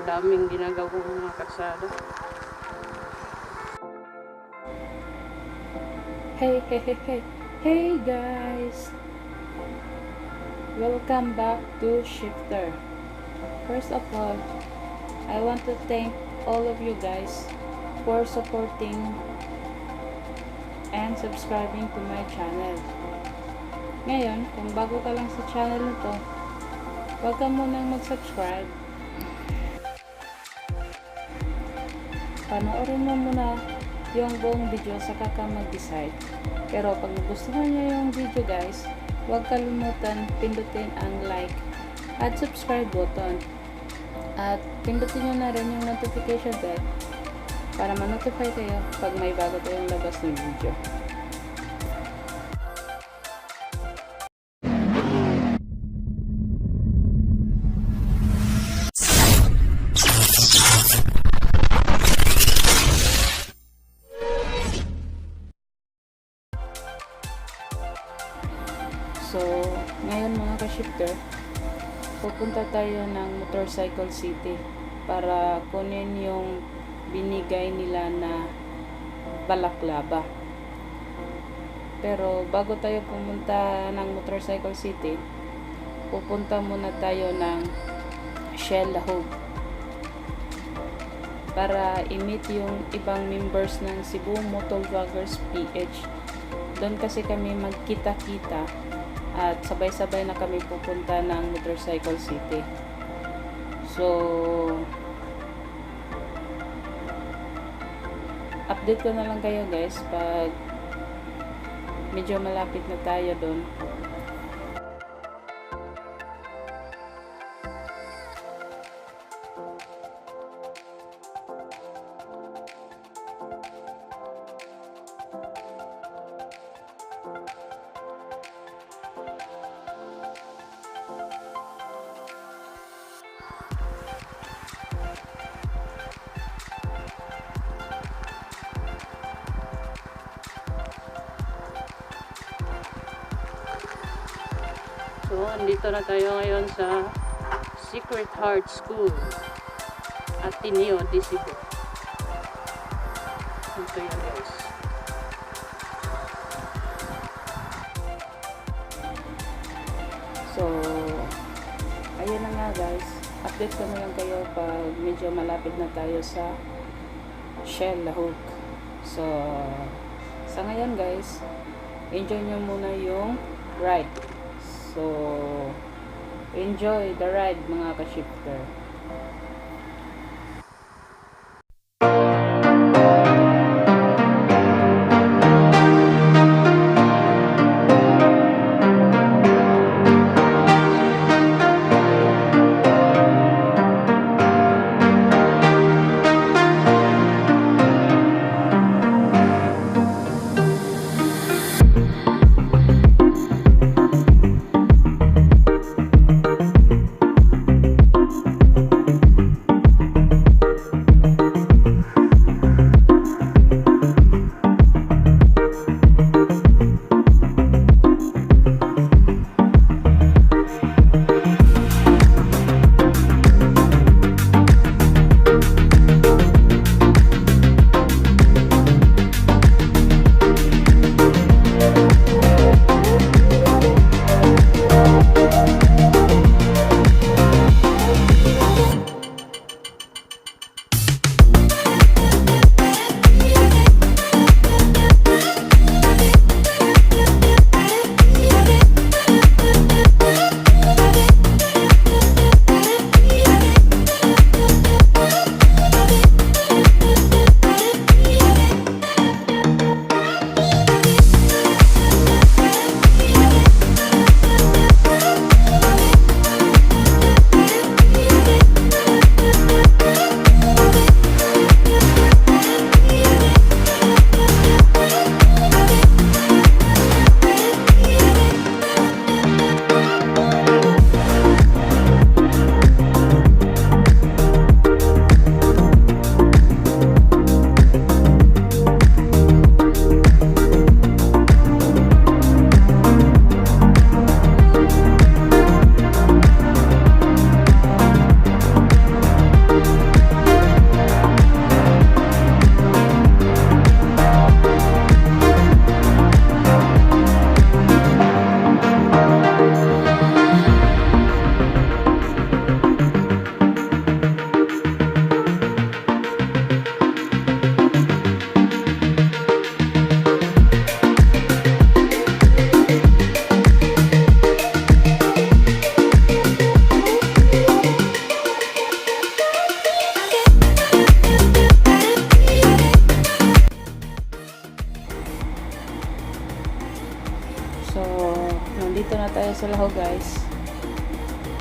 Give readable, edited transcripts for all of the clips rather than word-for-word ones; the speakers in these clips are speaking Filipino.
daming ginagawang mga kalsada. Hey guys! Welcome back to Shifter. First of all, I want to thank all of you guys for supporting and subscribing to my channel. Ngayon, kung bago ka lang sa channel na to, huwag ka munang mag-subscribe. Panoorin mo muna yung buong video saka ka mag-decide. Pero pag nagustuhan niyo yung video guys, huwag kalimutan pindutin ang like at subscribe button. At pindutin nyo na rin yung notification bell para ma-notify kayo pag may bago tayong labas ng video. So, ngayon mga ka-shifter, pupunta tayo ng Motorcyclecity para kunin yung binigay nila na Balaclava. Pero bago tayo pumunta ng Motorcyclecity, pupunta muna tayo ng Sjcam para i-meet yung ibang members ng Cebu Motovloggers PH. Doon kasi kami magkita-kita at sabay-sabay na kami pupunta ng Motorcyclecity. So, update ko na lang kayo guys pag medyo malapit na tayo doon. So, andito na tayo ngayon sa Secret Heart School Ateneo de Cebu. Ito yan guys. So, ayun na nga guys. Update ko na lang kayo pag medyo malapit na tayo sa Sjcam. So, sa ngayon guys, enjoy nyo muna yung ride. So, enjoy the ride mga ka-shifter. sa laho guys.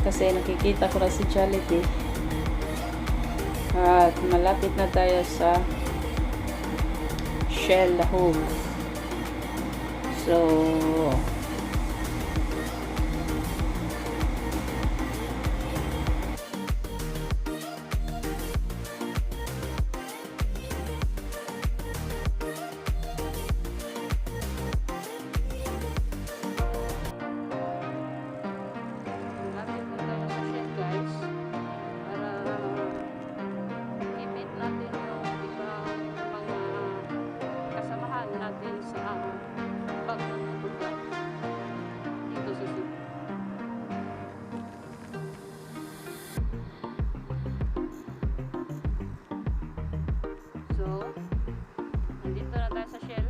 Kasi nakikita ko na si Jollibee. At malapit na tayo sa Shell Lahog. So, Malapit na tayo sa Shell guys. Para i-meet natin yung ibang mga kasamahan natin sa pagtutugtog dito sa Cebu. So, nandito na tayo sa Shell.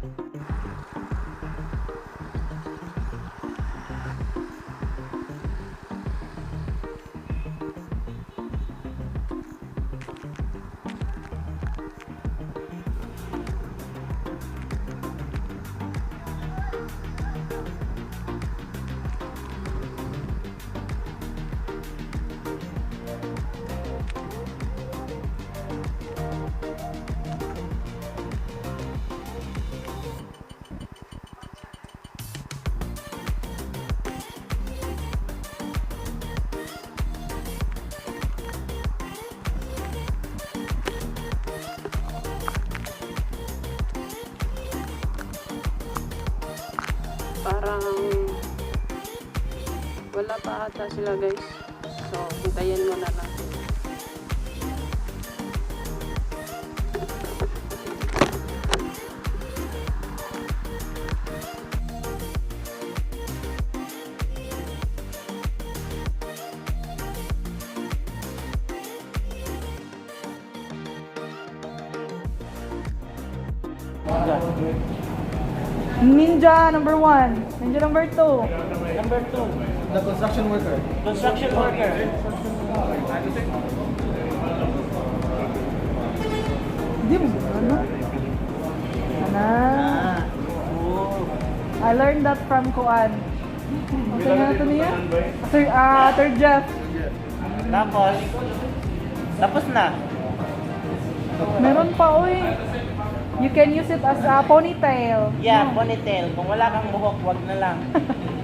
Parang wala pa ata sila guys. So, hintayin muna natin. Ninja number 1, ninja number 2. Number 2, The construction worker. construction worker. Di mo ano? Ana. I learned that from Kuan. Okay nga ito niya? Third Jeff. Tapos na. Meron pa, uy. You can use it as a ponytail. Yeah, ponytail. Kung wala kang buhok, wag na lang.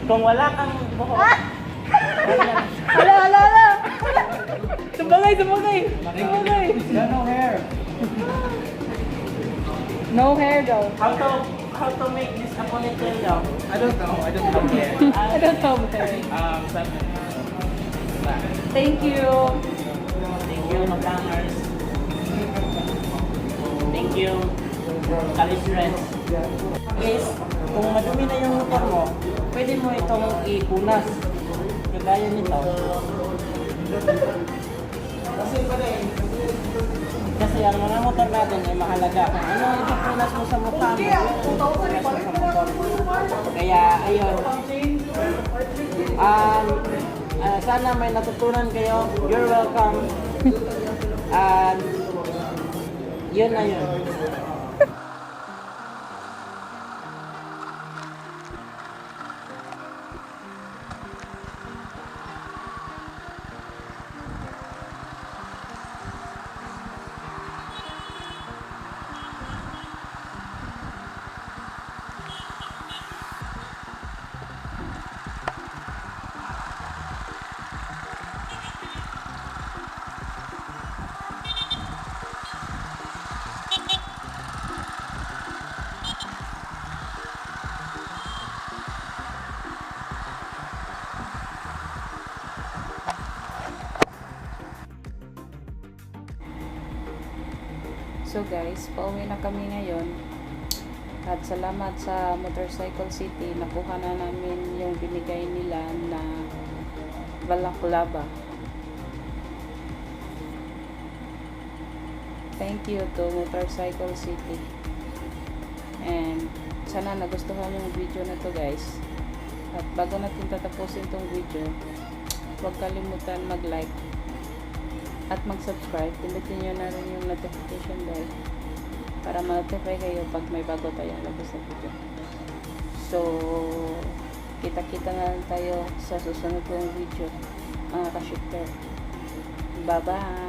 Kung wala kang buhok, wag na. Ala. Sabagay. Yeah, no hair. No hair daw. How to make this a ponytail daw? I don't know. I don't have hair. I don't know hair. Thank you. Thank you, mag-langers. Thank you. Kalis stress. Guys, kung madumi na yung motor mo, pwede mo itong ipunas. Kagaya nito. Kasi ang mga motor natin ay mahalaga. Kung ano ang ipupunas mo sa mukha mo, ipupunas mo sa motor. Kaya, ayun. Sana may natutunan kayo. You're welcome. And, yun na yun. So guys, pauwi na kami ngayon. At salamat sa Motorcyclecity, nakuha na namin yung binigay nila na Balaclava. Thank you to Motorcyclecity. And sana nagustuhan yung video na to guys. At bago natin tatapusin tong video, huwag kalimutan mag-like at mag-subscribe. Pindutin nyo na rin yung notification bell para ma-notify kayo pag may bago tayong labas na video. So, Kita-kita na lang tayo sa susunod kong video, mga ka-shifter. Bye-bye!